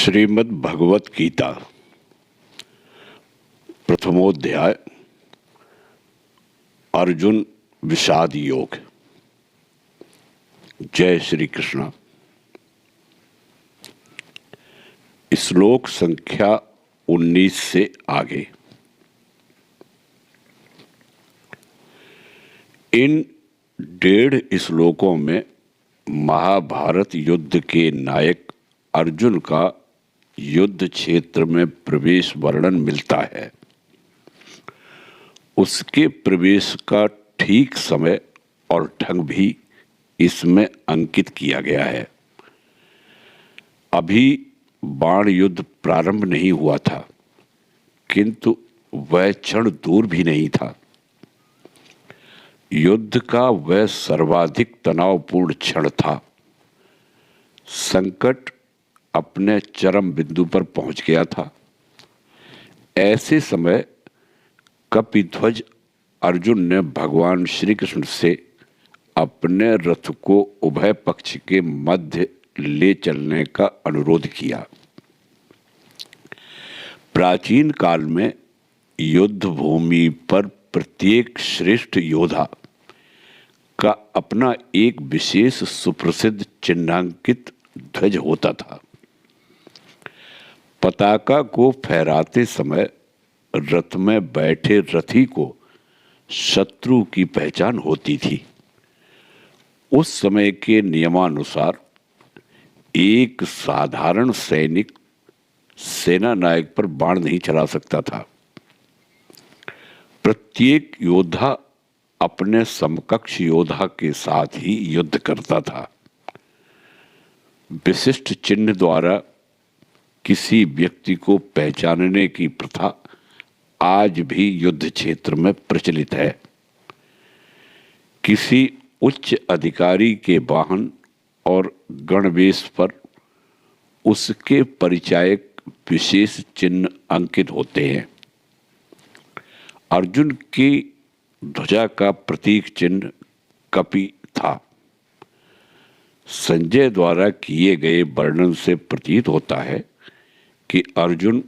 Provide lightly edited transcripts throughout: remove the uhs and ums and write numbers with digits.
श्रीमद् भगवत गीता प्रथमोध्याय अर्जुन विषाद योग। जय श्री कृष्ण। श्लोक संख्या 19 से आगे। इन 1.5 श्लोकों में महाभारत युद्ध के नायक अर्जुन का युद्ध क्षेत्र में प्रवेश वर्णन मिलता है। उसके प्रवेश का ठीक समय और ढंग भी इसमें अंकित किया गया है। अभी बाण युद्ध प्रारंभ नहीं हुआ था, किंतु वह क्षण दूर भी नहीं था। युद्ध का वह सर्वाधिक तनावपूर्ण क्षण था। संकट अपने चरम बिंदु पर पहुंच गया था। ऐसे समय कपिध्वज अर्जुन ने भगवान श्री कृष्ण से अपने रथ को उभय पक्ष के मध्य ले चलने का अनुरोध किया। प्राचीन काल में युद्ध भूमि पर प्रत्येक श्रेष्ठ योद्धा का अपना एक विशेष सुप्रसिद्ध चिन्हांकित ध्वज होता था। पताका को फहराते समय रथ में बैठे रथी को शत्रु की पहचान होती थी। उस समय के नियमानुसार एक साधारण सैनिक सेना नायक पर बाण नहीं चला सकता था। प्रत्येक योद्धा अपने समकक्ष योद्धा के साथ ही युद्ध करता था। विशिष्ट चिन्ह द्वारा किसी व्यक्ति को पहचानने की प्रथा आज भी युद्ध क्षेत्र में प्रचलित है। किसी उच्च अधिकारी के वाहन और गणवेश पर उसके परिचायक विशेष चिन्ह अंकित होते हैं। अर्जुन की ध्वजा का प्रतीक चिन्ह कपि था। संजय द्वारा किए गए वर्णन से प्रतीत होता है कि अर्जुन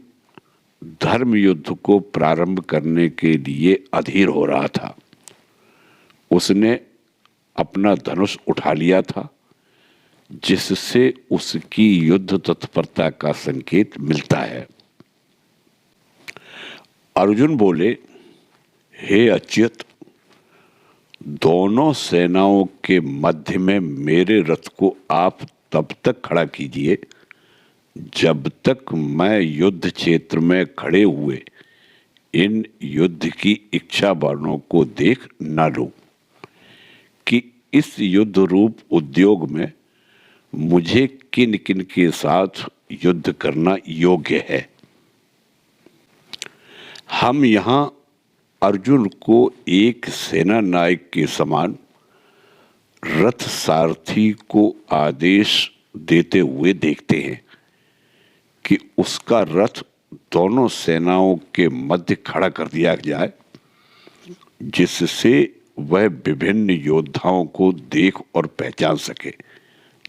धर्म युद्ध को प्रारंभ करने के लिए अधीर हो रहा था। उसने अपना धनुष उठा लिया था, जिससे उसकी युद्ध तत्परता का संकेत मिलता है। अर्जुन बोले, हे अच्युत, दोनों सेनाओं के मध्य में मेरे रथ को आप तब तक खड़ा कीजिए जब तक मैं युद्ध क्षेत्र में खड़े हुए इन युद्ध की इच्छा वालों को देख न लूं कि इस युद्ध रूप उद्योग में मुझे किन किन के साथ युद्ध करना योग्य है। हम यहाँ अर्जुन को एक सेना नायक के समान रथ सारथी को आदेश देते हुए देखते हैं कि उसका रथ दोनों सेनाओं के मध्य खड़ा कर दिया जाए, जिससे वह विभिन्न योद्धाओं को देख और पहचान सके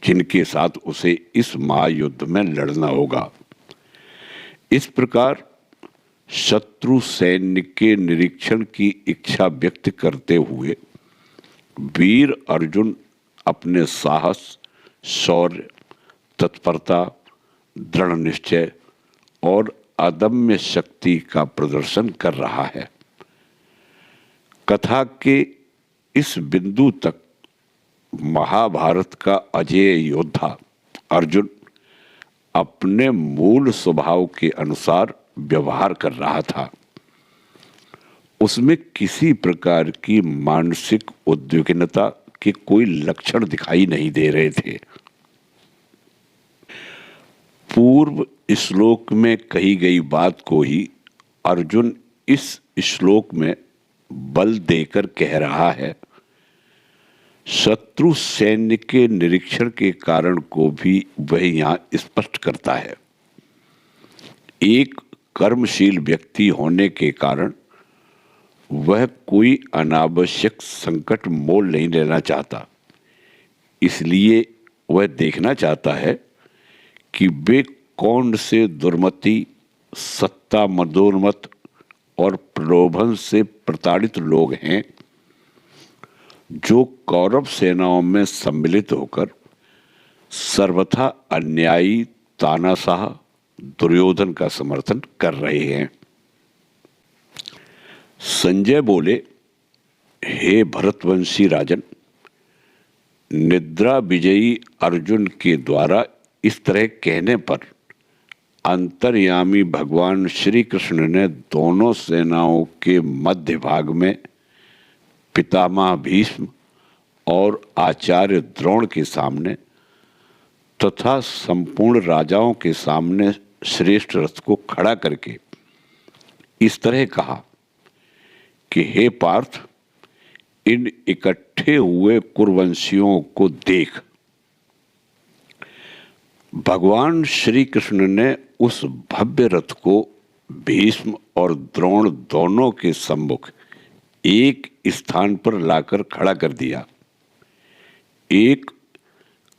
जिनके साथ उसे इस महायुद्ध में लड़ना होगा। इस प्रकार शत्रु सैन्य के निरीक्षण की इच्छा व्यक्त करते हुए वीर अर्जुन अपने साहस, शौर्य, तत्परता, दृढ़ निश्चय और अदम्य शक्ति का प्रदर्शन कर रहा है। कथा के इस बिंदु तक महाभारत का अजेय योद्धा अर्जुन अपने मूल स्वभाव के अनुसार व्यवहार कर रहा था। उसमें किसी प्रकार की मानसिक उद्विग्नता के कोई लक्षण दिखाई नहीं दे रहे थे। पूर्व श्लोक में कही गई बात को ही अर्जुन इस श्लोक में बल देकर कह रहा है। शत्रु सैन्य के निरीक्षण के कारण को भी वह यहाँ स्पष्ट करता है। एक कर्मशील व्यक्ति होने के कारण वह कोई अनावश्यक संकट मोल नहीं लेना चाहता। इसलिए वह देखना चाहता है कि वे कौन से दुर्मति, सत्ता मदोन्मत और प्रलोभन से प्रताड़ित लोग हैं जो कौरव सेनाओं में सम्मिलित होकर सर्वथा अन्यायी तानाशाह दुर्योधन का समर्थन कर रहे हैं। संजय बोले, हे भरतवंशी राजन, निद्रा विजयी अर्जुन के द्वारा इस तरह कहने पर अंतर्यामी भगवान श्री कृष्ण ने दोनों सेनाओं के मध्य भाग में पितामह भीष्म और आचार्य द्रोण के सामने तथा संपूर्ण राजाओं के सामने श्रेष्ठ रथ को खड़ा करके इस तरह कहा कि हे पार्थ, इन इकट्ठे हुए कुरुवंशियों को देख। भगवान श्री कृष्ण ने उस भव्य रथ को भीष्म और द्रोण दोनों के सम्मुख एक स्थान पर लाकर खड़ा कर दिया। एक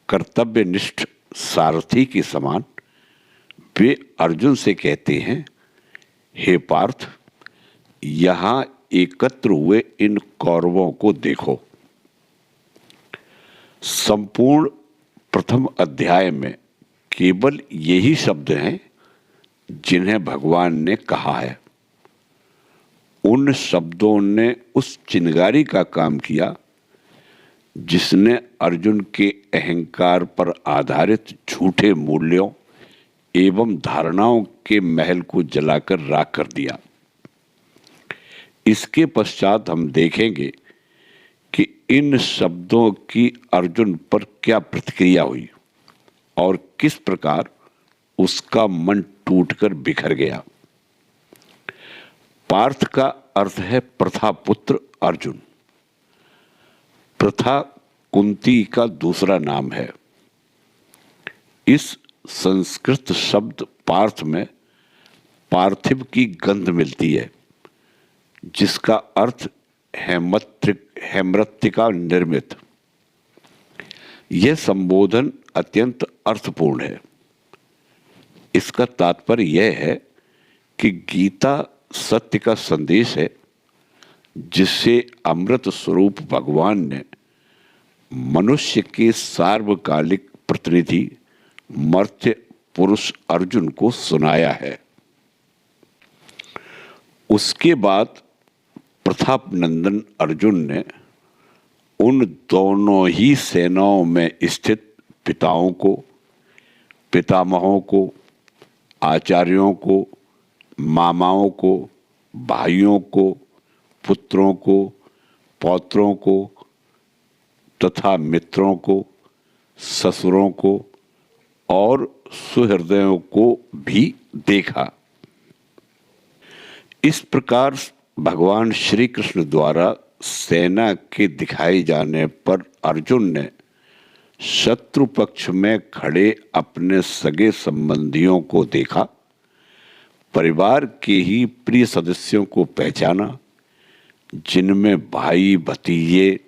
कर्तव्यनिष्ठ सारथी के समान वे अर्जुन से कहते हैं, हे पार्थ, यहाँ एकत्र हुए इन कौरवों को देखो। संपूर्ण प्रथम अध्याय में केवल यही शब्द हैं जिन्हें भगवान ने कहा है। उन शब्दों ने उस चिनगारी का काम किया जिसने अर्जुन के अहंकार पर आधारित झूठे मूल्यों एवं धारणाओं के महल को जलाकर राख कर दिया। इसके पश्चात हम देखेंगे कि इन शब्दों की अर्जुन पर क्या प्रतिक्रिया हुई और किस प्रकार उसका मन टूटकर बिखर गया। पार्थ का अर्थ है प्रथा पुत्र अर्जुन। प्रथा कुंती का दूसरा नाम है। इस संस्कृत शब्द पार्थ में पार्थिव की गंध मिलती है, जिसका अर्थ हेमृत्तिका निर्मित। यह संबोधन अत्यंत अर्थपूर्ण है। इसका तात्पर्य यह है कि गीता सत्य का संदेश है, जिससे अमृत स्वरूप भगवान ने मनुष्य के सार्वकालिक प्रतिनिधि मर्त्य पुरुष अर्जुन को सुनाया है। उसके बाद प्रताप नंदन अर्जुन ने उन दोनों ही सेनाओं में स्थित पिताओं को, पितामहों को, आचार्यों को, मामाओं को, भाइयों को, पुत्रों को, पौत्रों को तथा मित्रों को, ससुरों को और सुहृदयों को भी देखा। इस प्रकार भगवान श्री कृष्ण द्वारा सेना के दिखाए जाने पर अर्जुन ने शत्रु पक्ष में खड़े अपने सगे संबंधियों को देखा, परिवार के ही प्रिय सदस्यों को पहचाना, जिनमें भाई, भतीजे,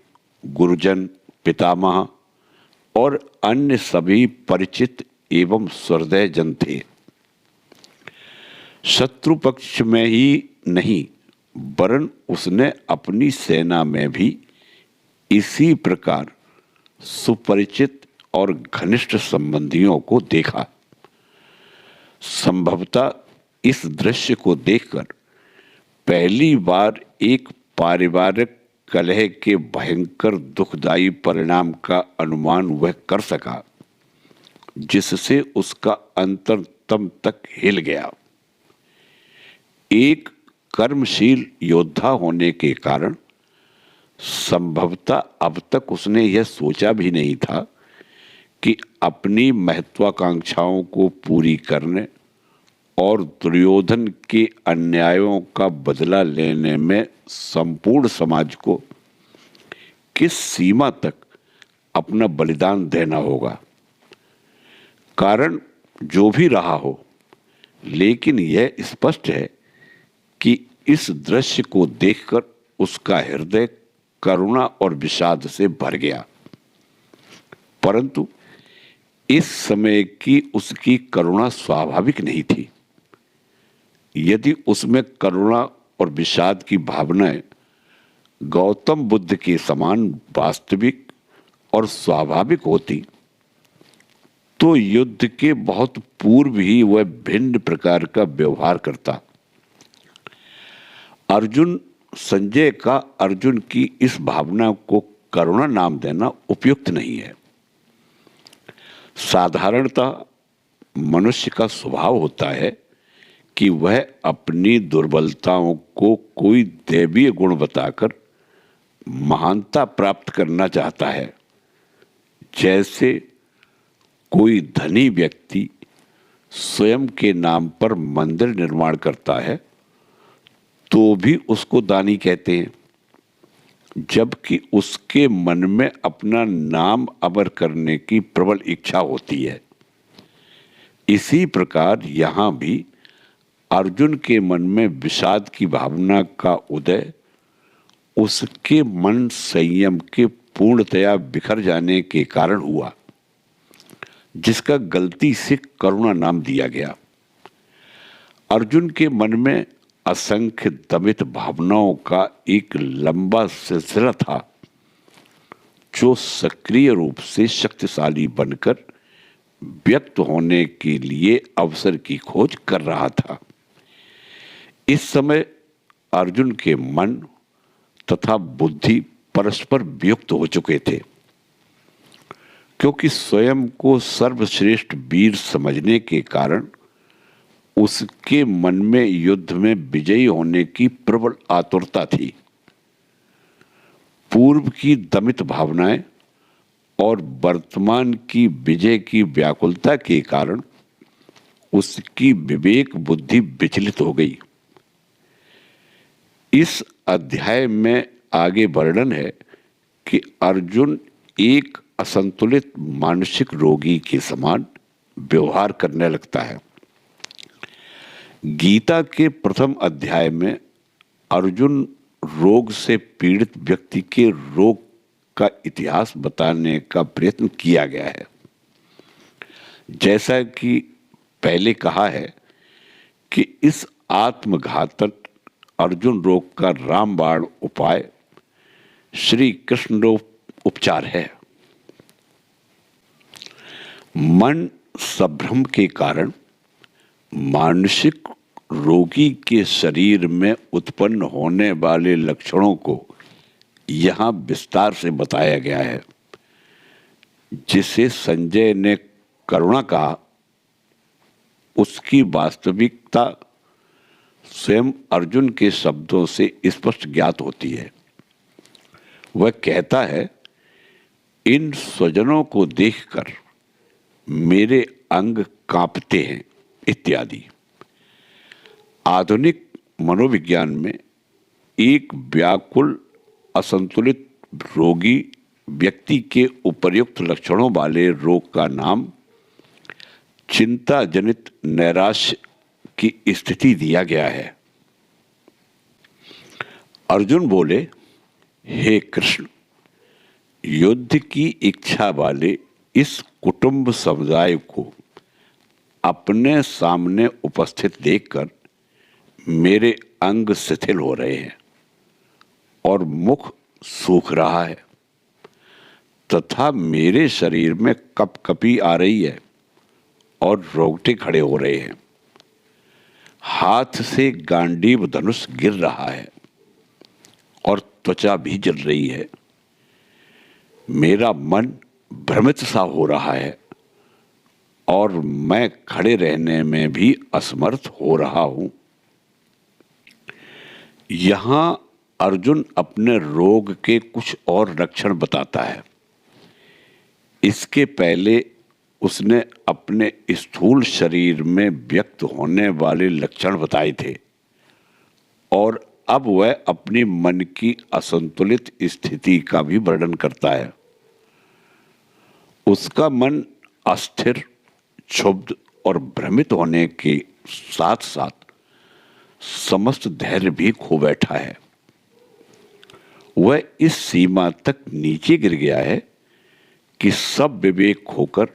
गुरुजन, पितामह और अन्य सभी परिचित एवं सहृदय जन थे। शत्रु पक्ष में ही नहीं, वरन उसने अपनी सेना में भी इसी प्रकार सुपरिचित और घनिष्ठ संबंधियों को देखा। संभवतः इस दृश्य को देखकर पहली बार एक पारिवारिक कलह के भयंकर दुखदायी परिणाम का अनुमान वह कर सका, जिससे उसका अंतरतम तक हिल गया। एक कर्मशील योद्धा होने के कारण संभवतः अब तक उसने यह सोचा भी नहीं था कि अपनी महत्वाकांक्षाओं को पूरी करने और दुर्योधन के अन्यायों का बदला लेने में संपूर्ण समाज को किस सीमा तक अपना बलिदान देना होगा। कारण जो भी रहा हो, लेकिन यह स्पष्ट है कि इस दृश्य को देखकर उसका हृदय करुणा और विषाद से भर गया। परंतु इस समय की उसकी करुणा स्वाभाविक नहीं थी। यदि उसमें करुणा और विषाद की भावनाएं गौतम बुद्ध के समान वास्तविक और स्वाभाविक होती तो युद्ध के बहुत पूर्व ही वह भिन्न प्रकार का व्यवहार करता। अर्जुन संजय का अर्जुन की इस भावना को करुणा नाम देना उपयुक्त नहीं है। साधारणतः मनुष्य का स्वभाव होता है कि वह अपनी दुर्बलताओं को कोई दैवीय गुण बताकर महानता प्राप्त करना चाहता है। जैसे कोई धनी व्यक्ति स्वयं के नाम पर मंदिर निर्माण करता है तो भी उसको दानी कहते हैं, जबकि उसके मन में अपना नाम अमर करने की प्रबल इच्छा होती है। इसी प्रकार यहाँ भी अर्जुन के मन में विषाद की भावना का उदय उसके मन संयम के पूर्णतया बिखर जाने के कारण हुआ, जिसका गलती से करुणा नाम दिया गया। अर्जुन के मन में असंख्य दमित भावनाओं का एक लंबा सिलसिला था, जो सक्रिय रूप से शक्तिशाली बनकर व्यक्त होने के लिए अवसर की खोज कर रहा था। इस समय अर्जुन के मन तथा बुद्धि परस्पर वियुक्त हो चुके थे, क्योंकि स्वयं को सर्वश्रेष्ठ वीर समझने के कारण उसके मन में युद्ध में विजयी होने की प्रबल आतुरता थी। पूर्व की दमित भावनाएं और वर्तमान की विजय की व्याकुलता के कारण उसकी विवेक बुद्धि विचलित हो गई। इस अध्याय में आगे वर्णन है कि अर्जुन एक असंतुलित मानसिक रोगी के समान व्यवहार करने लगता है। गीता के प्रथम अध्याय में अर्जुन रोग से पीड़ित व्यक्ति के रोग का इतिहास बताने का प्रयत्न किया गया है। जैसा कि पहले कहा है कि इस आत्मघातक अर्जुन रोग का रामबाण उपाय श्री कृष्ण उपचार है। मन संभ्रम के कारण मानसिक रोगी के शरीर में उत्पन्न होने वाले लक्षणों को यहाँ विस्तार से बताया गया है। जिसे संजय ने करुणा कहा, उसकी वास्तविकता स्वयं अर्जुन के शब्दों से स्पष्ट ज्ञात होती है। वह कहता है, इन स्वजनों को देखकर मेरे अंग कांपते हैं इत्यादि। आधुनिक मनोविज्ञान में एक व्याकुल असंतुलित रोगी व्यक्ति के उपर्युक्त लक्षणों वाले रोग का नाम चिंता जनित नैराश्य की स्थिति दिया गया है। अर्जुन बोले, हे कृष्ण, युद्ध की इच्छा वाले इस कुटुंब समुदाय को अपने सामने उपस्थित देखकर मेरे अंग शिथिल हो रहे हैं और मुख सूख रहा है तथा मेरे शरीर में कपकपी आ रही है और रोंगटे खड़े हो रहे हैं। हाथ से गांडीव धनुष गिर रहा है और त्वचा भी जल रही है। मेरा मन भ्रमित सा हो रहा है और मैं खड़े रहने में भी असमर्थ हो रहा हूं। यहां अर्जुन अपने रोग के कुछ और लक्षण बताता है। इसके पहले उसने अपने स्थूल शरीर में व्यक्त होने वाले लक्षण बताए थे और अब वह अपनी मन की असंतुलित स्थिति का भी वर्णन करता है। उसका मन अस्थिर, क्षुब्ध और भ्रमित होने के साथ साथ समस्त धैर्य भी खो बैठा है। वह इस सीमा तक नीचे गिर गया है कि सब विवेक खोकर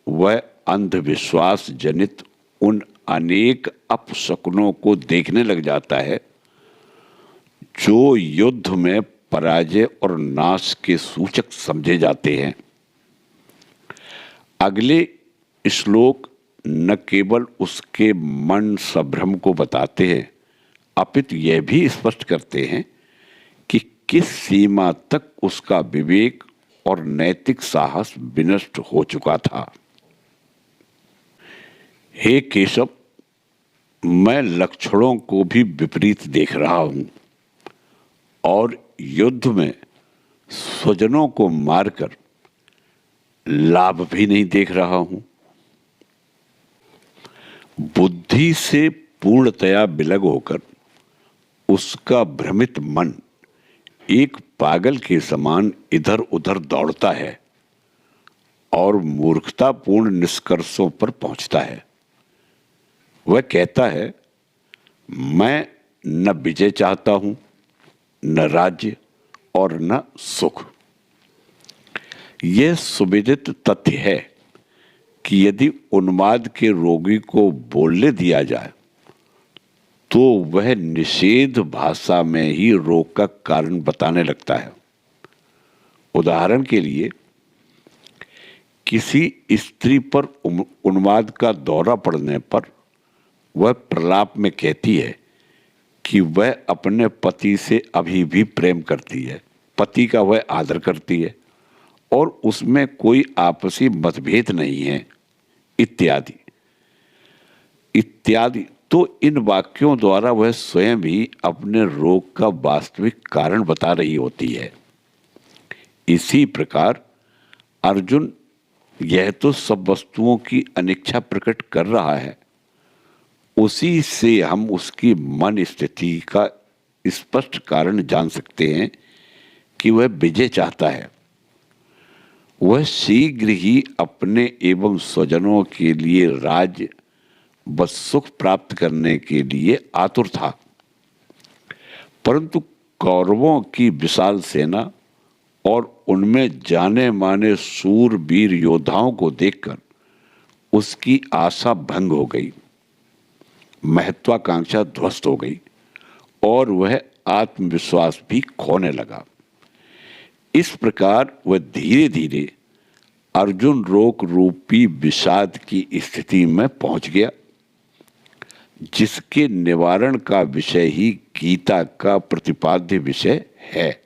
वह अंधविश्वास जनित उन अनेक अपशकुनों को देखने लग जाता है जो युद्ध में पराजय और नाश के सूचक समझे जाते हैं। अगले श्लोक न केवल उसके मन संभ्रम को बताते हैं, अपितु यह भी स्पष्ट करते हैं कि किस सीमा तक उसका विवेक और नैतिक साहस विनष्ट हो चुका था। हे केशव, मैं लक्षणों को भी विपरीत देख रहा हूं और युद्ध में स्वजनों को मारकर लाभ भी नहीं देख रहा हूं। बुद्धि से पूर्णतया विलग होकर उसका भ्रमित मन एक पागल के समान इधर उधर दौड़ता है और मूर्खतापूर्ण निष्कर्षों पर पहुंचता है। वह कहता है, मैं न विजय चाहता हूं, न राज्य और न सुख। यह सुविदित तथ्य है कि यदि उन्माद के रोगी को बोलने दिया जाए तो वह निषेध भाषा में ही रोग का कारण बताने लगता है। उदाहरण के लिए, किसी स्त्री पर उन्माद का दौरा पड़ने पर वह प्रलाप में कहती है कि वह अपने पति से अभी भी प्रेम करती है, पति का वह आदर करती है और उसमें कोई आपसी मतभेद नहीं है, इत्यादि इत्यादि। तो इन वाक्यों द्वारा वह स्वयं भी अपने रोग का वास्तविक कारण बता रही होती है। इसी प्रकार अर्जुन यह तो सब वस्तुओं की अनिच्छा प्रकट कर रहा है, उसी से हम उसकी मन स्थिति का स्पष्ट कारण जान सकते हैं कि वह विजय चाहता है। वह शीघ्र ही अपने एवं स्वजनों के लिए राज्य व सुख प्राप्त करने के लिए आतुर था, परंतु कौरवों की विशाल सेना और उनमें जाने माने शूरवीर योद्धाओं को देखकर उसकी आशा भंग हो गई, महत्वाकांक्षा ध्वस्त हो गई और वह आत्मविश्वास भी खोने लगा। इस प्रकार वह धीरे धीरे अर्जुन रोग रूपी विषाद की स्थिति में पहुंच गया, जिसके निवारण का विषय ही गीता का प्रतिपाद्य विषय है।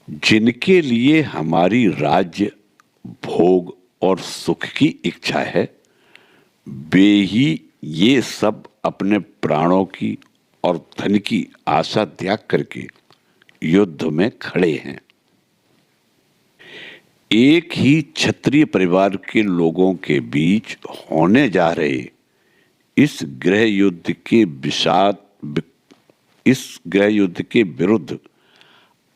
जिनके लिए हमारी राज्य, भोग और सुख की इच्छा है, वे ही ये सब अपने प्राणों की और धन की आशा त्याग करके युद्ध में खड़े हैं। एक ही क्षत्रिय परिवार के लोगों के बीच होने जा रहे इस गृह युद्ध के विरुद्ध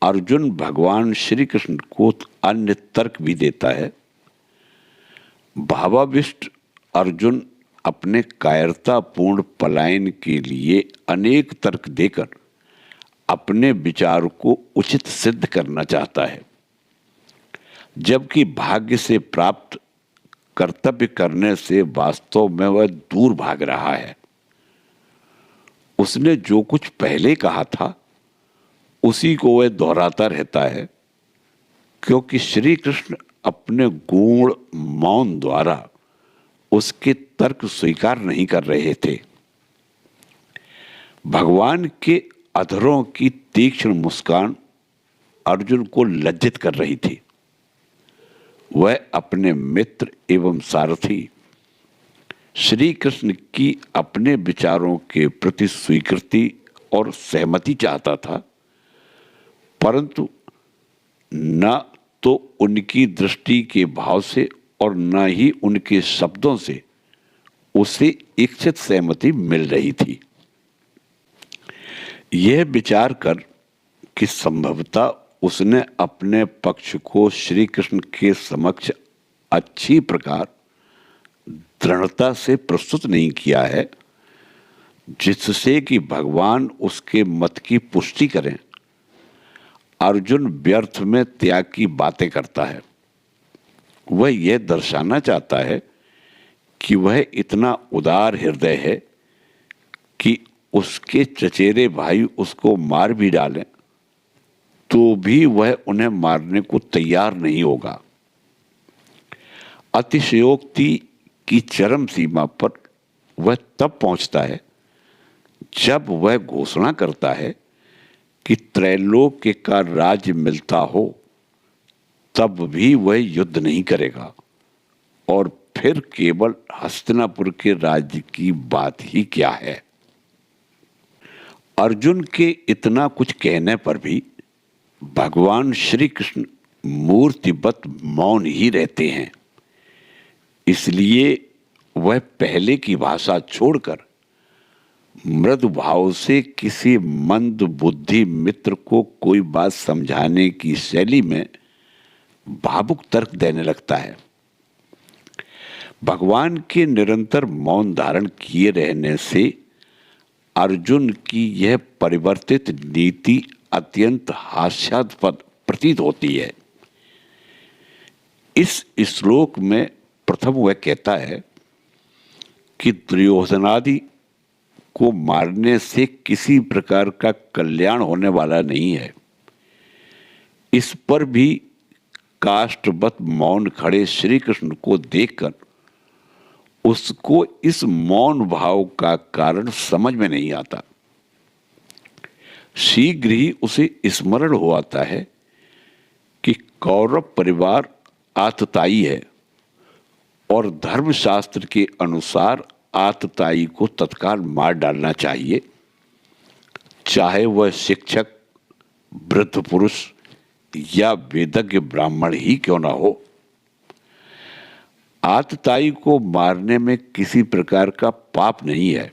अर्जुन भगवान श्री कृष्ण को अन्य तर्क भी देता है। भावाविष्ट अर्जुन अपने कायरतापूर्ण पलायन के लिए अनेक तर्क देकर अपने विचार को उचित सिद्ध करना चाहता है, जबकि भाग्य से प्राप्त कर्तव्य करने से वास्तव में वह दूर भाग रहा है। उसने जो कुछ पहले कहा था उसी को वह दोहराता रहता है, क्योंकि श्री कृष्ण अपने गूढ़ मौन द्वारा उसके तर्क स्वीकार नहीं कर रहे थे। भगवान के अधरों की तीक्ष्ण मुस्कान अर्जुन को लज्जित कर रही थी। वह अपने मित्र एवं सारथी श्री कृष्ण की अपने विचारों के प्रति स्वीकृति और सहमति चाहता था, परंतु न तो उनकी दृष्टि के भाव से और न ही उनके शब्दों से उसे इच्छित सहमति मिल रही थी। यह विचार कर कि संभवतः उसने अपने पक्ष को श्री कृष्ण के समक्ष अच्छी प्रकार दृढ़ता से प्रस्तुत नहीं किया है, जिससे कि भगवान उसके मत की पुष्टि करें, अर्जुन व्यर्थ में त्याग की बातें करता है। वह यह दर्शाना चाहता है कि वह इतना उदार हृदय है कि उसके चचेरे भाई उसको मार भी डालें तो भी वह उन्हें मारने को तैयार नहीं होगा। अतिशयोक्ति की चरम सीमा पर वह तब पहुंचता है जब वह घोषणा करता है कि त्रैलोक्य का राज्य मिलता हो तब भी वह युद्ध नहीं करेगा और फिर केवल हस्तिनापुर के राज्य की बात ही क्या है। अर्जुन के इतना कुछ कहने पर भी भगवान श्री कृष्ण मूर्तिवत मौन ही रहते हैं। इसलिए वह पहले की भाषा छोड़कर मृदु भाव से किसी मंद बुद्धि मित्र को कोई बात समझाने की शैली में भावुक तर्क देने लगता है। भगवान के निरंतर मौन धारण किए रहने से अर्जुन की यह परिवर्तित नीति अत्यंत हास्यास्पद प्रतीत होती है। इस श्लोक में प्रथम वह कहता है कि दुर्योधनादि को मारने से किसी प्रकार का कल्याण होने वाला नहीं है। इस पर भी काष्ठवत मौन खड़े श्री कृष्ण को देखकर उसको इस मौन भाव का कारण समझ में नहीं आता। शीघ्र ही उसे स्मरण हो आता है कि कौरव परिवार आतताई है और धर्मशास्त्र के अनुसार आतताई को तत्काल मार डालना चाहिए, चाहे वह शिक्षक, वृद्ध पुरुष या वेदज्ञ ब्राह्मण ही क्यों ना हो। आतताई को मारने में किसी प्रकार का पाप नहीं है।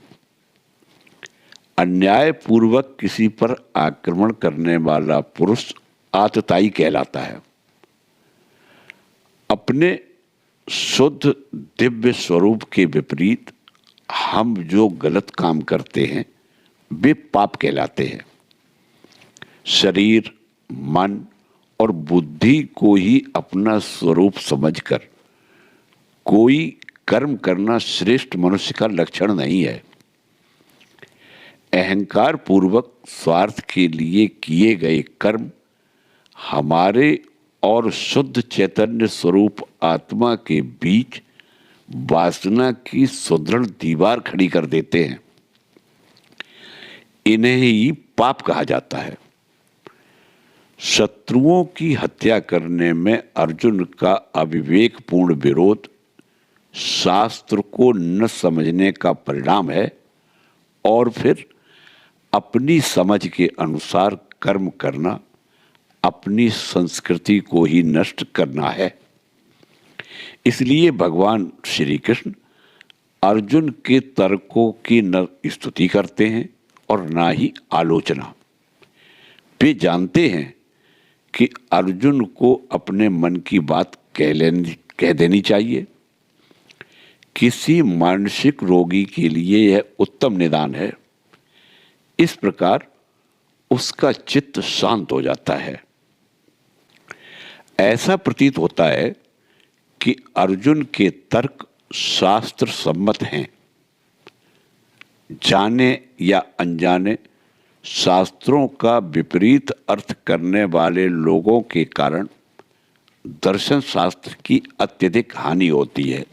अन्याय पूर्वक किसी पर आक्रमण करने वाला पुरुष आतताई कहलाता है। अपने शुद्ध दिव्य स्वरूप के विपरीत हम जो गलत काम करते हैं वे पाप कहलाते हैं। शरीर, मन और बुद्धि को ही अपना स्वरूप समझकर कोई कर्म करना श्रेष्ठ मनुष्य का लक्षण नहीं है। अहंकार पूर्वक स्वार्थ के लिए किए गए कर्म हमारे और शुद्ध चैतन्य स्वरूप आत्मा के बीच वासना की सुदृढ़ दीवार खड़ी कर देते हैं। इन्हें ही पाप कहा जाता है। शत्रुओं की हत्या करने में अर्जुन का अविवेकपूर्ण विरोध शास्त्र को न समझने का परिणाम है और फिर अपनी समझ के अनुसार कर्म करना अपनी संस्कृति को ही नष्ट करना है। इसलिए भगवान श्री कृष्ण अर्जुन के तर्कों की न स्तुति करते हैं और ना ही आलोचना। वे जानते हैं कि अर्जुन को अपने मन की बात कह देनी चाहिए। किसी मानसिक रोगी के लिए यह उत्तम निदान है। इस प्रकार उसका चित्त शांत हो जाता है। ऐसा प्रतीत होता है कि अर्जुन के तर्क शास्त्र सम्मत हैं। जाने या अनजाने शास्त्रों का विपरीत अर्थ करने वाले लोगों के कारण दर्शन शास्त्र की अत्यधिक हानि होती है।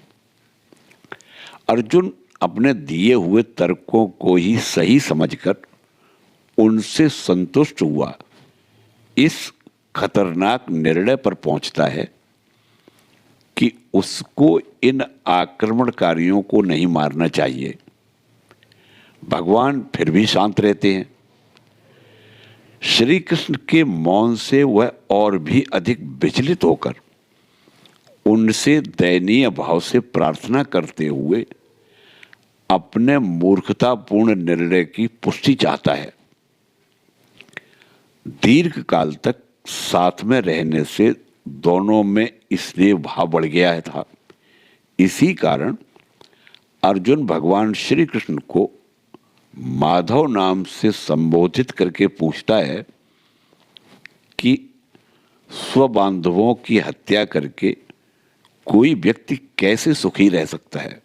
अर्जुन अपने दिए हुए तर्कों को ही सही समझकर उनसे संतुष्ट हुआ इस खतरनाक निर्णय पर पहुंचता है कि उसको इन आक्रमणकारियों को नहीं मारना चाहिए। भगवान फिर भी शांत रहते हैं। श्री कृष्ण के मौन से वह और भी अधिक विचलित होकर उनसे दयनीय भाव से प्रार्थना करते हुए अपने मूर्खतापूर्ण निर्णय की पुष्टि चाहता है। दीर्घ काल तक साथ में रहने से दोनों में स्नेह भाव बढ़ गया था। इसी कारण अर्जुन भगवान श्री कृष्ण को माधव नाम से संबोधित करके पूछता है कि स्वबांधवों की हत्या करके कोई व्यक्ति कैसे सुखी रह सकता है?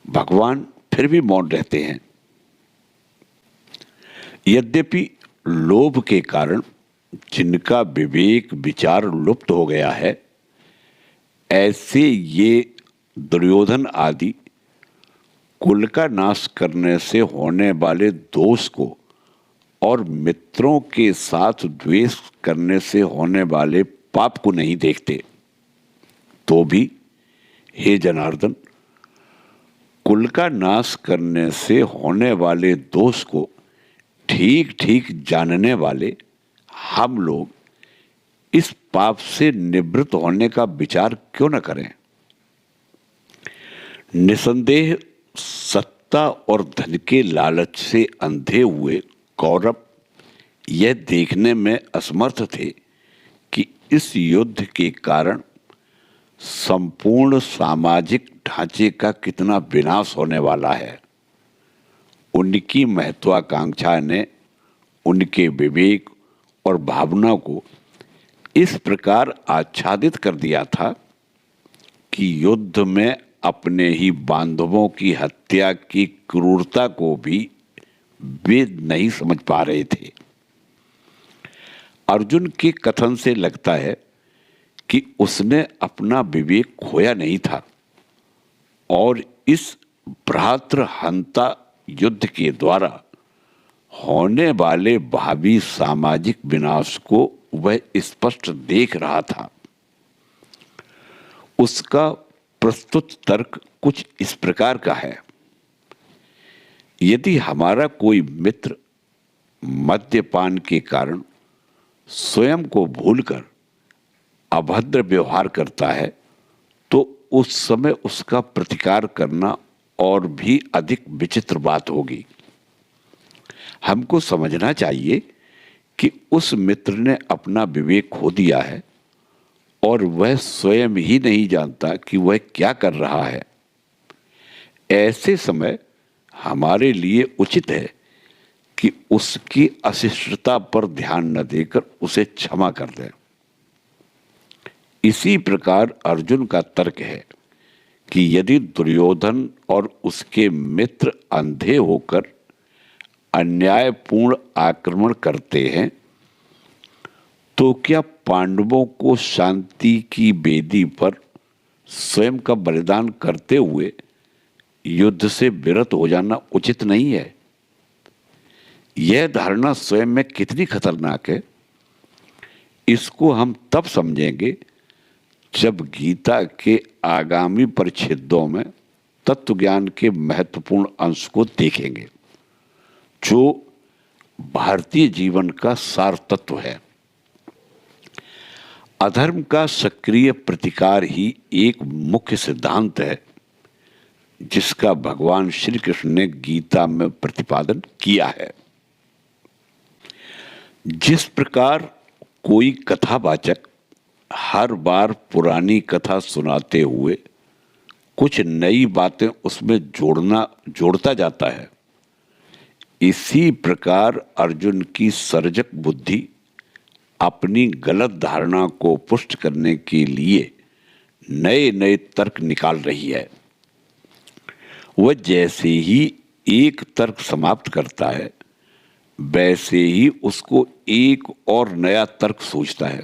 भगवान फिर भी मौन रहते हैं। यद्यपि लोभ के कारण जिनका विवेक विचार लुप्त हो गया है, ऐसे ये दुर्योधन आदि कुल का नाश करने से होने वाले दोष को और मित्रों के साथ द्वेष करने से होने वाले पाप को नहीं देखते, तो भी हे जनार्दन, कुल का नाश करने से होने वाले दोष को ठीक ठीक जानने वाले हम लोग इस पाप से निवृत्त होने का विचार क्यों न करें? निसंदेह सत्ता और धन के लालच से अंधे हुए कौरव यह देखने में असमर्थ थे कि इस युद्ध के कारण संपूर्ण सामाजिक ढांचे का कितना विनाश होने वाला है। उनकी महत्वाकांक्षा ने उनके विवेक और भावना को इस प्रकार आच्छादित कर दिया था कि युद्ध में अपने ही बांधवों की हत्या की क्रूरता को भी वे नहीं समझ पा रहे थे। अर्जुन के कथन से लगता है कि उसने अपना विवेक खोया नहीं था और इस भ्रातृहंता युद्ध के द्वारा होने वाले भावी सामाजिक विनाश को वह स्पष्ट देख रहा था। उसका प्रस्तुत तर्क कुछ इस प्रकार का है। यदि हमारा कोई मित्र मद्यपान के कारण स्वयं को भूलकर अभद्र व्यवहार करता है, तो उस समय उसका प्रतिकार करना और भी अधिक विचित्र बात होगी। हमको समझना चाहिए कि उस मित्र ने अपना विवेक खो दिया है और वह स्वयं ही नहीं जानता कि वह क्या कर रहा है। ऐसे समय हमारे लिए उचित है कि उसकी अशिष्टता पर ध्यान न देकर उसे क्षमा कर दें। इसी प्रकार अर्जुन का तर्क है कि यदि दुर्योधन और उसके मित्र अंधे होकर अन्यायपूर्ण आक्रमण करते हैं, तो क्या पांडवों को शांति की बेदी पर स्वयं का बलिदान करते हुए युद्ध से विरत हो जाना उचित नहीं है? यह धारणा स्वयं में कितनी खतरनाक है, इसको हम तब समझेंगे जब गीता के आगामी परिच्छेदों में तत्वज्ञान के महत्वपूर्ण अंश को देखेंगे, जो भारतीय जीवन का सार तत्व है। अधर्म का सक्रिय प्रतिकार ही एक मुख्य सिद्धांत है जिसका भगवान श्री कृष्ण ने गीता में प्रतिपादन किया है। जिस प्रकार कोई कथावाचक हर बार पुरानी कथा सुनाते हुए कुछ नई बातें उसमें जोड़ता जाता है, इसी प्रकार अर्जुन की सर्जक बुद्धि अपनी गलत धारणा को पुष्ट करने के लिए नए नए तर्क निकाल रही है। वह जैसे ही एक तर्क समाप्त करता है, वैसे ही उसको एक और नया तर्क सूझता है,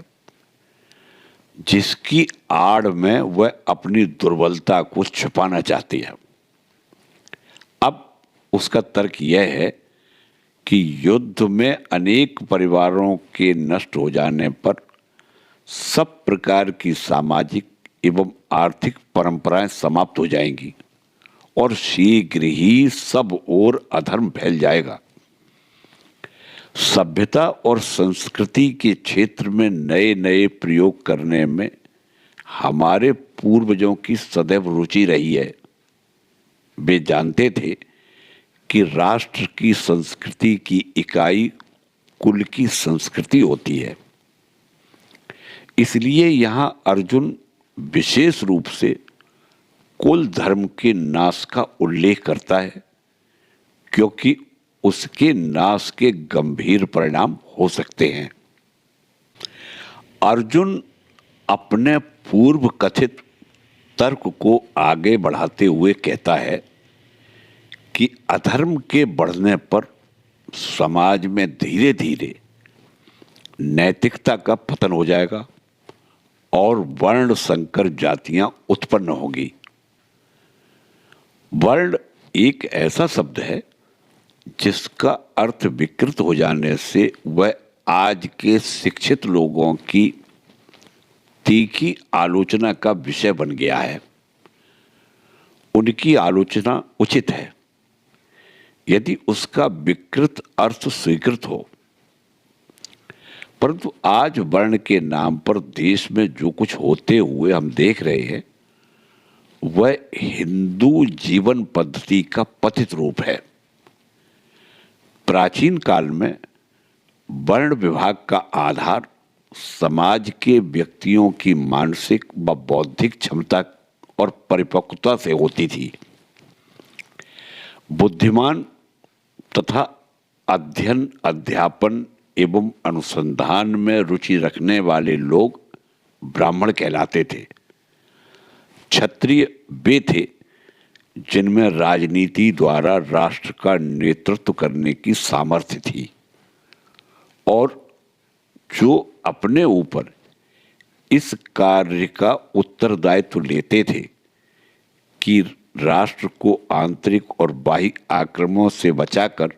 जिसकी आड़ में वह अपनी दुर्बलता को छुपाना चाहती है। अब उसका तर्क यह है कि युद्ध में अनेक परिवारों के नष्ट हो जाने पर सब प्रकार की सामाजिक एवं आर्थिक परंपराएं समाप्त हो जाएंगी और शीघ्र ही सब ओर अधर्म फैल जाएगा। सभ्यता और संस्कृति के क्षेत्र में नए नए प्रयोग करने में हमारे पूर्वजों की सदैव रुचि रही है। वे जानते थे कि राष्ट्र की संस्कृति की इकाई कुल की संस्कृति होती है। इसलिए यहां अर्जुन विशेष रूप से कुल धर्म के नाश का उल्लेख करता है, क्योंकि उसके नाश के गंभीर परिणाम हो सकते हैं। अर्जुन अपने पूर्व कथित तर्क को आगे बढ़ाते हुए कहता है कि अधर्म के बढ़ने पर समाज में धीरे धीरे नैतिकता का पतन हो जाएगा और वर्ण संकर जातियां उत्पन्न होंगी। वर्ण एक ऐसा शब्द है जिसका अर्थ विकृत हो जाने से वह आज के शिक्षित लोगों की तीखी आलोचना का विषय बन गया है। उनकी आलोचना उचित है यदि उसका विकृत अर्थ स्वीकृत हो, परंतु आज वर्ण के नाम पर देश में जो कुछ होते हुए हम देख रहे हैं वह हिंदू जीवन पद्धति का पतित रूप है। प्राचीन काल में वर्ण विभाग का आधार समाज के व्यक्तियों की मानसिक व बौद्धिक क्षमता और परिपक्वता से होती थी। बुद्धिमान तथा अध्ययन, अध्यापन एवं अनुसंधान में रुचि रखने वाले लोग ब्राह्मण कहलाते थे। क्षत्रिय वे थे जिनमें राजनीति द्वारा राष्ट्र का नेतृत्व करने की सामर्थ्य थी और जो अपने ऊपर इस कार्य का उत्तरदायित्व लेते थे कि राष्ट्र को आंतरिक और बाह्य आक्रमणों से बचाकर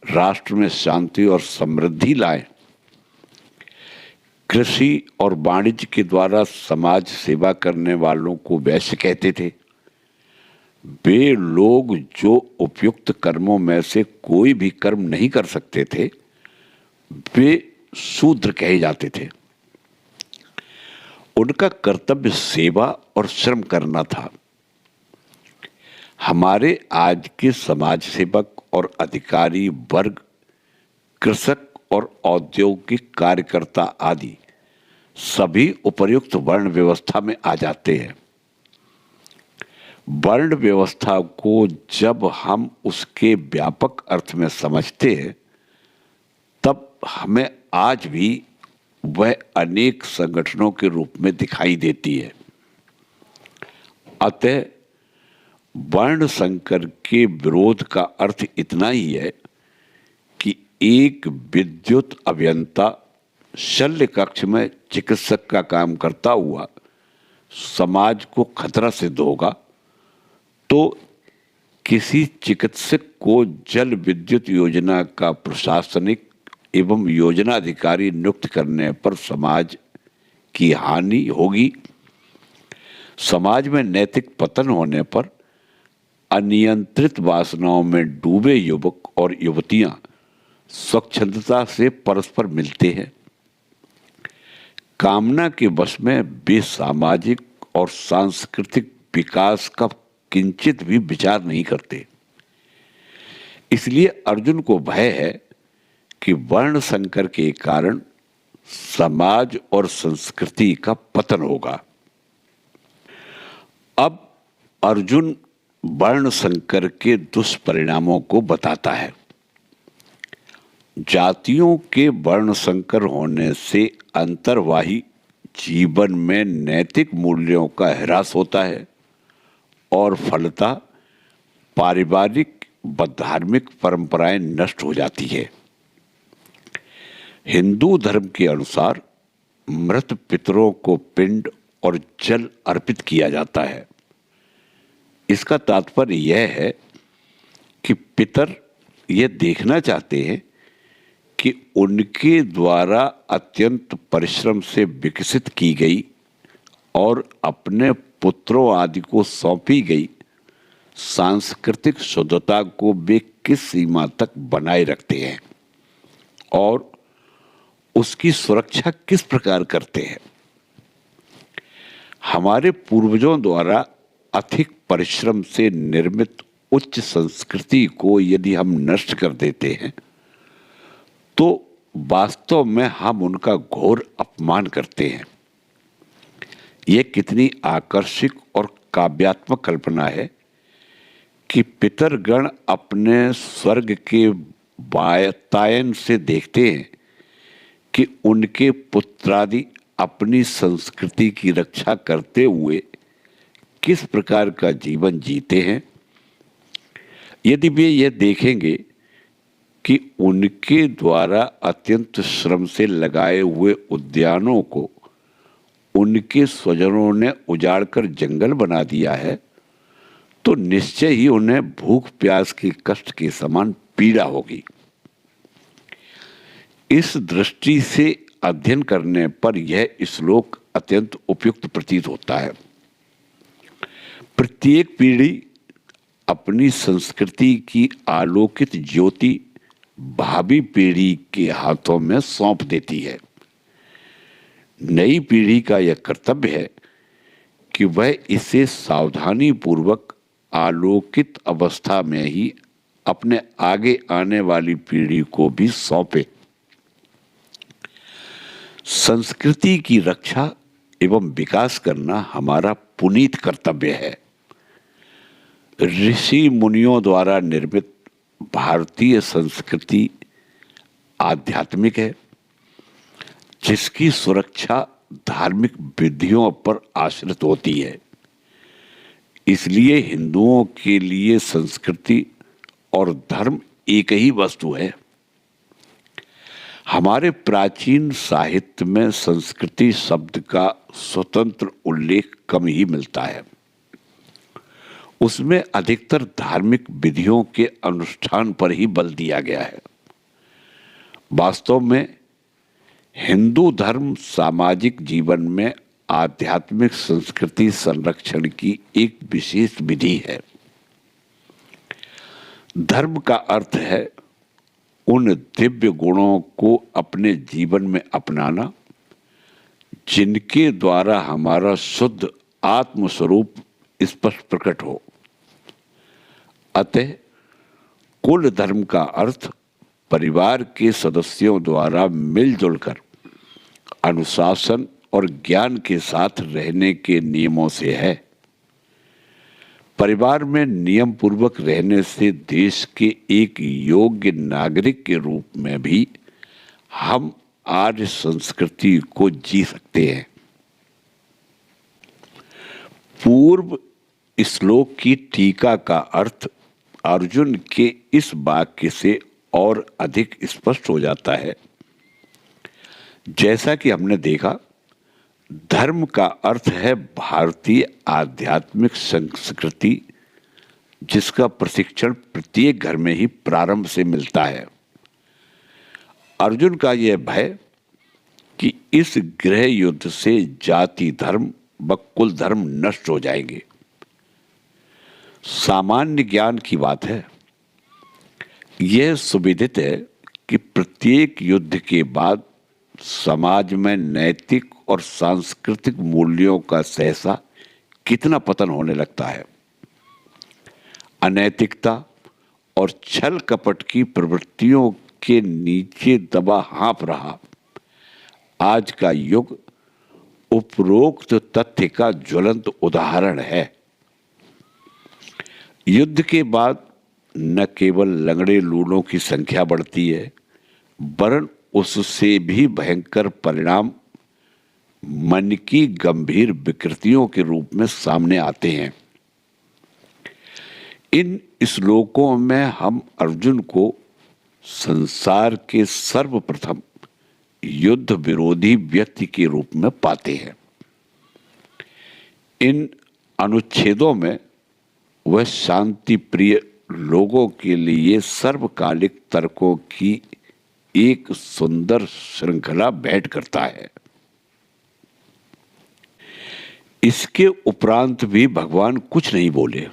राष्ट्र में शांति और समृद्धि लाएं। कृषि और वाणिज्य के द्वारा समाज सेवा करने वालों को वैश्य कहते थे। वे लोग जो उपयुक्त कर्मों में से कोई भी कर्म नहीं कर सकते थे वे शूद्र कहे जाते थे। उनका कर्तव्य सेवा और श्रम करना था। हमारे आज के समाज सेवक और अधिकारी वर्ग, कृषक और औद्योगिक कार्यकर्ता आदि सभी उपर्युक्त वर्ण व्यवस्था में आ जाते हैं। वर्ण व्यवस्था को जब हम उसके व्यापक अर्थ में समझते हैं तब हमें आज भी वह अनेक संगठनों के रूप में दिखाई देती है। अतः वर्ण संकर के विरोध का अर्थ इतना ही है कि एक विद्युत अभियंता शल्य कक्ष में चिकित्सक का काम करता हुआ समाज को खतरा सिद्ध होगा तो किसी चिकित्सक को जल विद्युत योजना का प्रशासनिक एवं योजना अधिकारी नियुक्त करने पर समाज की हानि होगी। समाज में नैतिक पतन होने पर अनियंत्रित वासनाओं में डूबे युवक और युवतियां स्वच्छंदता से परस्पर मिलते हैं। कामना के वश में वे सामाजिक और सांस्कृतिक विकास का किंचित भी विचार नहीं करते। इसलिए अर्जुन को भय है कि वर्ण संकर के कारण समाज और संस्कृति का पतन होगा। अब अर्जुन वर्ण संकर के दुष्परिणामों को बताता है। जातियों के वर्ण संकर होने से अंतर्वाही जीवन में नैतिक मूल्यों का ह्रास होता है और फलतः पारिवारिक व धार्मिक परंपराएं नष्ट हो जाती है। हिंदू धर्म के अनुसार मृत पितरों को पिंड और जल अर्पित किया जाता है। इसका तात्पर्य यह है कि पितर यह देखना चाहते हैं कि उनके द्वारा अत्यंत परिश्रम से विकसित की गई और अपने पुत्रों आदि को सौंपी गई सांस्कृतिक शुद्धता को वे किस सीमा तक बनाए रखते हैं और उसकी सुरक्षा किस प्रकार करते हैं। हमारे पूर्वजों द्वारा अधिक परिश्रम से निर्मित उच्च संस्कृति को यदि हम नष्ट कर देते हैं तो वास्तव में हम उनका घोर अपमान करते हैं। यह कितनी आकर्षक और काव्यात्मक कल्पना है कि पितरगण अपने स्वर्ग के वातायन से देखते हैं कि उनके पुत्रादि अपनी संस्कृति की रक्षा करते हुए किस प्रकार का जीवन जीते हैं, यदि वे यह देखेंगे कि उनके द्वारा अत्यंत श्रम से लगाए हुए उद्यानों को उनके स्वजनों ने उजाड़कर जंगल बना दिया है, तो निश्चय ही उन्हें भूख प्यास के कष्ट के समान पीड़ा होगी। इस दृष्टि से अध्ययन करने पर यह श्लोक अत्यंत उपयुक्त प्रतीत होता है। प्रत्येक पीढ़ी अपनी संस्कृति की आलोकित ज्योति भावी पीढ़ी के हाथों में सौंप देती है। नई पीढ़ी का यह कर्तव्य है कि वह इसे सावधानी पूर्वक आलोकित अवस्था में ही अपने आगे आने वाली पीढ़ी को भी सौंपे। संस्कृति की रक्षा एवं विकास करना हमारा पुनीत कर्तव्य है। ऋषि मुनियों द्वारा निर्मित भारतीय संस्कृति आध्यात्मिक है, जिसकी सुरक्षा धार्मिक विधियों पर आश्रित होती है। इसलिए हिंदुओं के लिए संस्कृति और धर्म एक ही वस्तु है। हमारे प्राचीन साहित्य में संस्कृति शब्द का स्वतंत्र उल्लेख कम ही मिलता है। उसमें अधिकतर धार्मिक विधियों के अनुष्ठान पर ही बल दिया गया है। वास्तव में हिंदू धर्म सामाजिक जीवन में आध्यात्मिक संस्कृति संरक्षण की एक विशेष विधि है। धर्म का अर्थ है उन दिव्य गुणों को अपने जीवन में अपनाना जिनके द्वारा हमारा शुद्ध आत्मस्वरूप स्पष्ट प्रकट हो। अतः कुल धर्म का अर्थ परिवार के सदस्यों द्वारा मिलजुल कर अनुशासन और ज्ञान के साथ रहने के नियमों से है। परिवार में नियम पूर्वक रहने से देश के एक योग्य नागरिक के रूप में भी हम आर्य संस्कृति को जी सकते हैं। पूर्व श्लोक की टीका का अर्थ अर्जुन के इस वाक्य से और अधिक स्पष्ट हो जाता है। जैसा कि हमने देखा, धर्म का अर्थ है भारतीय आध्यात्मिक संस्कृति, जिसका प्रशिक्षण प्रत्येक घर में ही प्रारंभ से मिलता है। अर्जुन का यह भय कि इस गृह युद्ध से जाति धर्म व कुल धर्म नष्ट हो जाएंगे, सामान्य ज्ञान की बात है। यह सुविदित है कि प्रत्येक युद्ध के बाद समाज में नैतिक और सांस्कृतिक मूल्यों का सहसा कितना पतन होने लगता है। अनैतिकता और छल कपट की प्रवृत्तियों के नीचे दबा हाँफ रहा आज का युग उपरोक्त तथ्य का ज्वलंत उदाहरण है। युद्ध के बाद न केवल लंगड़े लूलों की संख्या बढ़ती है, वरन उससे भी भयंकर परिणाम मन की गंभीर विकृतियों के रूप में सामने आते हैं। इन श्लोकों में हम अर्जुन को संसार के सर्वप्रथम युद्ध विरोधी व्यक्ति के रूप में पाते हैं। इन अनुच्छेदों में वह शांति प्रिय लोगों के लिए सर्वकालिक तर्कों की एक सुंदर श्रृंखला भेंट करता है। इसके उपरांत भी भगवान कुछ नहीं बोले।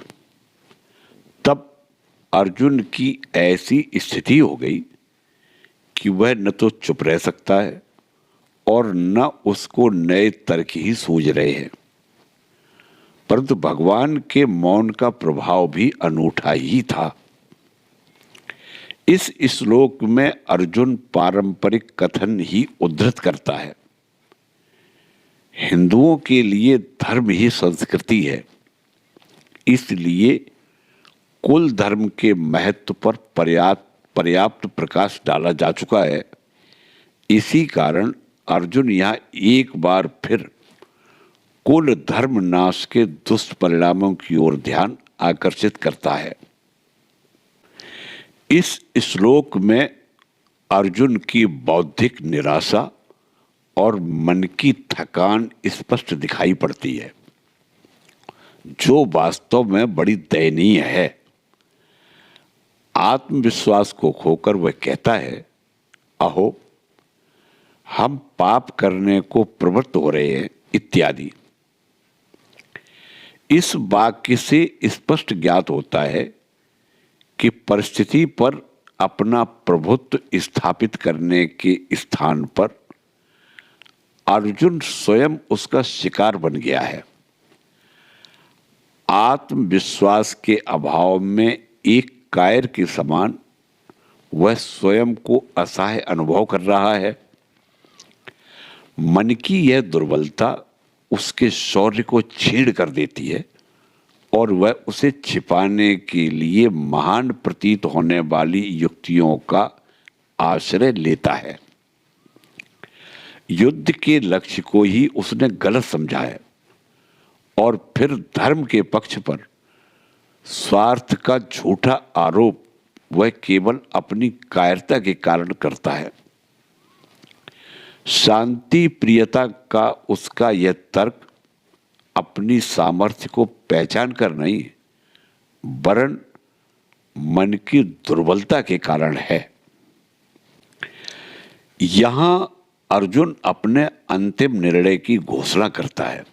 तब अर्जुन की ऐसी स्थिति हो गई कि वह न तो चुप रह सकता है और न उसको नए तर्क ही सूझ रहे हैं। परंतु भगवान के मौन का प्रभाव भी अनूठा ही था। इस श्लोक में अर्जुन पारंपरिक कथन ही उद्धृत करता है। हिंदुओं के लिए धर्म ही संस्कृति है, इसलिए कुल धर्म के महत्व पर पर्याप्त प्रकाश डाला जा चुका है। इसी कारण अर्जुन यहाँ एक बार फिर कुल धर्म नाश के दुष्परिणामों की ओर ध्यान आकर्षित करता है। इस श्लोक में अर्जुन की बौद्धिक निराशा और मन की थकान स्पष्ट दिखाई पड़ती है, जो वास्तव में बड़ी दयनीय है। आत्मविश्वास को खोकर वह कहता है, अहो हम पाप करने को प्रवृत्त हो रहे हैं इत्यादि। इस वाक्य से स्पष्ट ज्ञात होता है कि परिस्थिति पर अपना प्रभुत्व स्थापित करने के स्थान पर अर्जुन स्वयं उसका शिकार बन गया है। आत्मविश्वास के अभाव में एक कायर के समान वह स्वयं को असहाय अनुभव कर रहा है। मन की यह दुर्बलता उसके शौर्य को छीण कर देती है और वह उसे छिपाने के लिए महान प्रतीत होने वाली युक्तियों का आश्रय लेता है। युद्ध के लक्ष्य को ही उसने गलत समझा है और फिर धर्म के पक्ष पर स्वार्थ का झूठा आरोप वह केवल अपनी कायरता के कारण करता है। शांति प्रियता का उसका यह तर्क अपनी सामर्थ्य को पहचान कर नहीं, वरन मन की दुर्बलता के कारण है। यहां अर्जुन अपने अंतिम निर्णय की घोषणा करता है।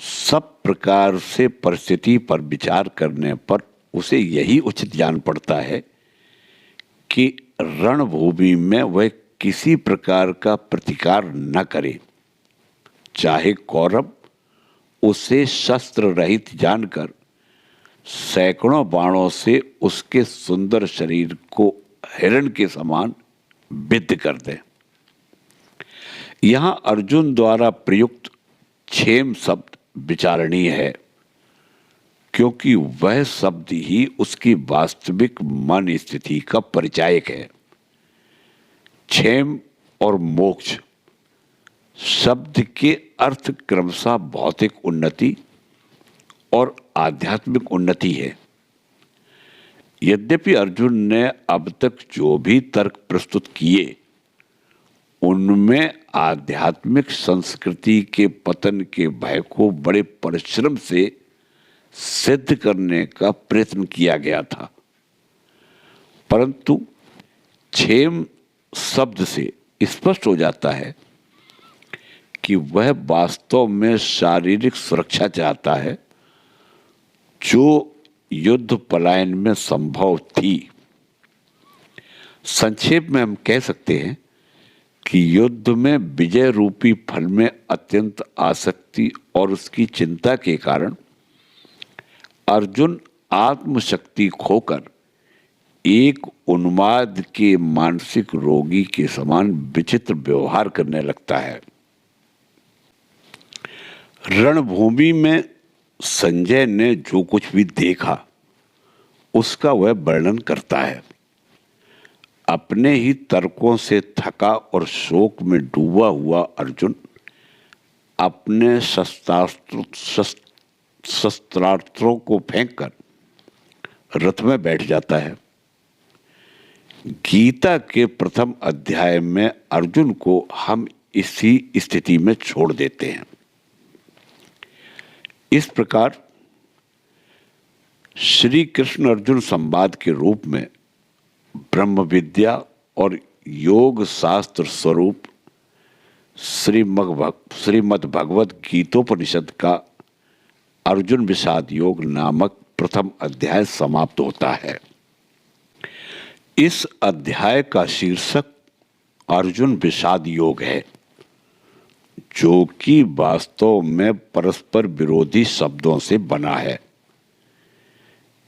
सब प्रकार से परिस्थिति पर विचार करने पर उसे यही उचित जान पड़ता है कि रणभूमि में वह किसी प्रकार का प्रतिकार न करे, चाहे कौरव उसे शस्त्र रहित जानकर सैकड़ों बाणों से उसके सुंदर शरीर को हिरण के समान विद्ध कर दे। यहां अर्जुन द्वारा प्रयुक्त क्षेम शब्द विचारणीय है, क्योंकि वह शब्द ही उसकी वास्तविक मन स्थिति का परिचायक है। क्षेम और मोक्ष शब्द के अर्थ क्रमशः भौतिक उन्नति और आध्यात्मिक उन्नति है। यद्यपि अर्जुन ने अब तक जो भी तर्क प्रस्तुत किए, उनमें आध्यात्मिक संस्कृति के पतन के भय को बड़े परिश्रम से सिद्ध करने का प्रयत्न किया गया था, परंतु क्षेम शब्द से स्पष्ट हो जाता है कि वह वास्तव में शारीरिक सुरक्षा चाहता है, जो युद्ध पलायन में संभव थी। संक्षेप में हम कह सकते हैं कि युद्ध में विजय रूपी फल में अत्यंत आसक्ति और उसकी चिंता के कारण अर्जुन आत्मशक्ति खोकर एक उन्माद के मानसिक रोगी के समान विचित्र व्यवहार करने लगता है। रणभूमि में संजय ने जो कुछ भी देखा उसका वह वर्णन करता है। अपने ही तर्कों से थका और शोक में डूबा हुआ अर्जुन अपने शस्त्रास्त्रों को फेंककर रथ में बैठ जाता है। गीता के प्रथम अध्याय में अर्जुन को हम इसी स्थिति में छोड़ देते हैं। इस प्रकार श्री कृष्ण अर्जुन संवाद के रूप में ब्रह्म विद्या और योग शास्त्र स्वरूप श्रीमद् भगवत गीतोपनिषद का अर्जुन विषाद योग नामक प्रथम अध्याय समाप्त होता है। इस अध्याय का शीर्षक अर्जुन विषाद योग है, जो कि वास्तव में परस्पर विरोधी शब्दों से बना है।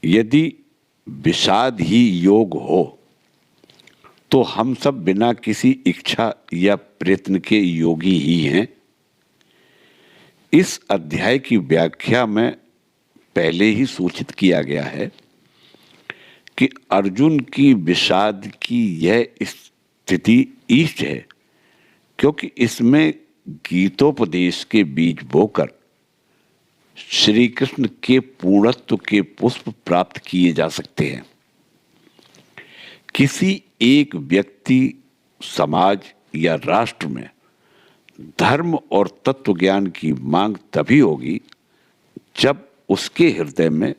यदि विषाद ही योग हो तो हम सब बिना किसी इच्छा या प्रयत्न के योगी ही हैं। इस अध्याय की व्याख्या में पहले ही सूचित किया गया है कि अर्जुन की विषाद की यह स्थिति इष्ट है क्योंकि इसमें गीतोपदेश के बीज बोकर श्री कृष्ण के पूर्णत्व के पुष्प प्राप्त किए जा सकते हैं। किसी एक व्यक्ति, समाज या राष्ट्र में धर्म और तत्व ज्ञान की मांग तभी होगी जब उसके हृदय में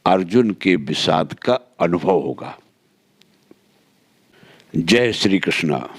अर्जुन के विषाद का अनुभव होगा। जय श्री कृष्णा।